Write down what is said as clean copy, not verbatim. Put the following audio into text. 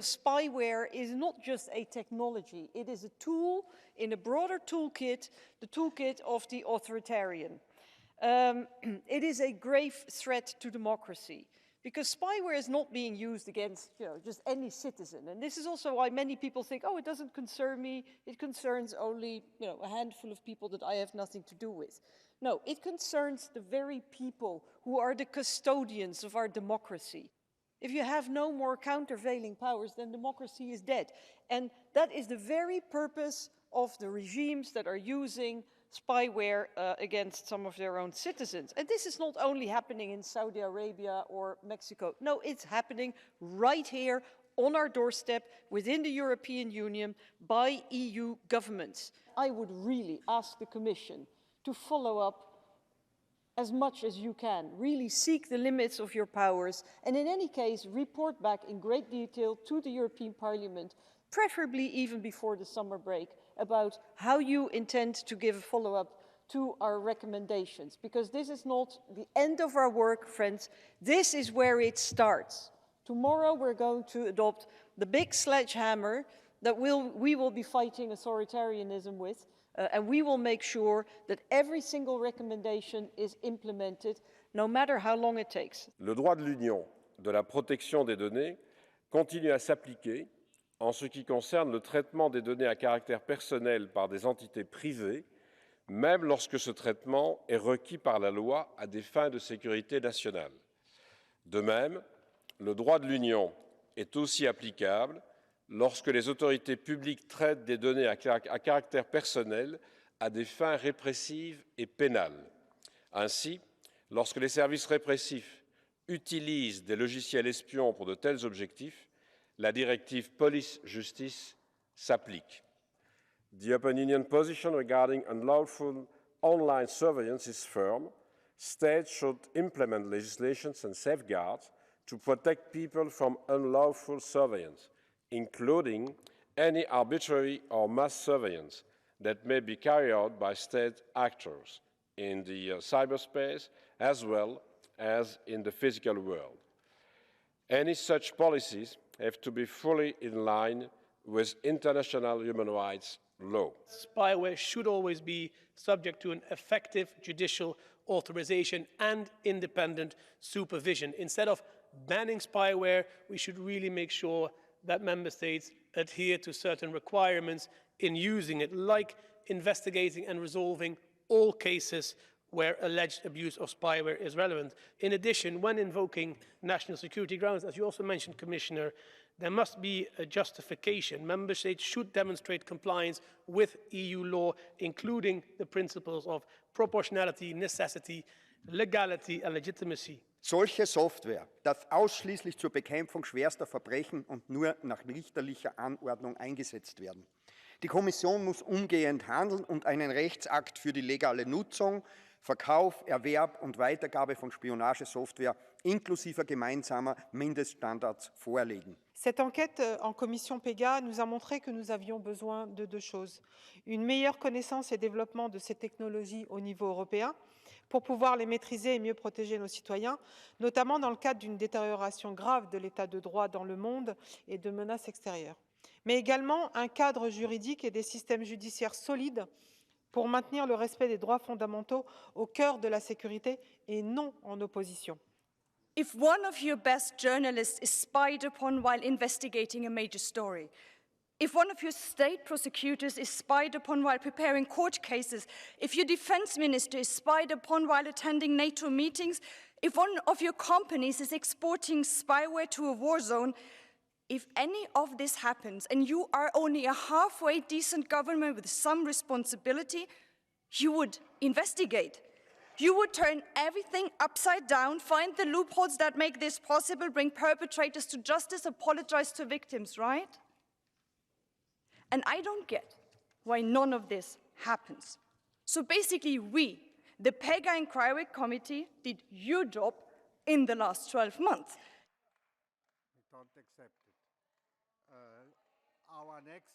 spyware is not just a technology, it is a tool in a broader toolkit, the toolkit of the authoritarian. It is a grave threat to democracy, because spyware is not being used against, just any citizen. And this is also why many people think, oh, it doesn't concern me, it concerns only, a handful of people that I have nothing to do with. No, it concerns the very people who are the custodians of our democracy. If you have no more countervailing powers, then democracy is dead. And that is the very purpose of the regimes that are using spyware against some of their own citizens. And this is not only happening in Saudi Arabia or Mexico. No, it's happening right here on our doorstep within the European Union by EU governments. I would really ask the Commission to follow up as much as you can, really seek the limits of your powers, and in any case, report back in great detail to the European Parliament, preferably even before the summer break, about how you intend to give a follow-up to our recommendations. Because this is not the end of our work, friends. This is where it starts. Tomorrow we're going to adopt the big sledgehammer that we will be fighting authoritarianism with, and we will make sure that every single recommendation is implemented, no matter how long it takes. Le droit de l'Union de la protection des données continue à s'appliquer en ce qui concerne le traitement des données à caractère personnel par des entités privées, même lorsque ce traitement est requis par la loi à des fins de sécurité nationale. De même, le droit de l'Union est aussi applicable lorsque les autorités publiques traitent des données à caractère personnel à des fins répressives et pénales. Ainsi, lorsque les services répressifs utilisent des logiciels espions pour de tels objectifs, la directive police-justice s'applique. The European Union position regarding unlawful online surveillance is firm. States should implement legislation and safeguards to protect people from unlawful surveillance, including any arbitrary or mass surveillance that may be carried out by state actors in the cyberspace as well as in the physical world. Any such policies have to be fully in line with international human rights law. Spyware should always be subject to an effective judicial authorization and independent supervision. Instead of banning spyware, we should really make sure that member states adhere to certain requirements in using it, like investigating and resolving all cases where alleged abuse of spyware is relevant. In addition, when invoking national security grounds, as you also mentioned, Commissioner, there must be a justification. Member states should demonstrate compliance with EU law, including the principles of proportionality, necessity, legality and legitimacy. Solche Software darf ausschließlich zur Bekämpfung schwerster Verbrechen und nur nach richterlicher Anordnung eingesetzt werden. Die Kommission muss umgehend handeln und einen Rechtsakt für die legale Nutzung, Verkauf, Erwerb und Weitergabe von Spionagesoftware inklusive gemeinsamer Mindeststandards vorlegen. Cette enquête en commission PEGA nous a montré que nous avions besoin de deux choses. Une meilleure connaissance et développement de ces technologies au niveau européen pour pouvoir les maîtriser et mieux protéger nos citoyens, notamment dans le cadre d'une détérioration grave de l'état de droit dans le monde et de menaces extérieures. Mais également un cadre juridique et des systèmes judiciaires solides pour maintenir le respect des droits fondamentaux au cœur de la sécurité et non en opposition. If one of your best journalists is spied upon while investigating a major story, if one of your state prosecutors is spied upon while preparing court cases, if your defense minister is spied upon while attending NATO meetings, if one of your companies is exporting spyware to a war zone, if any of this happens and you are only a halfway decent government with some responsibility, you would investigate. You would turn everything upside down, find the loopholes that make this possible, bring perpetrators to justice, apologize to victims, right? And I don't get why none of this happens. So basically we, the PEGA Inquiry Committee, did your job in the last 12 months. I don't accept it. Our next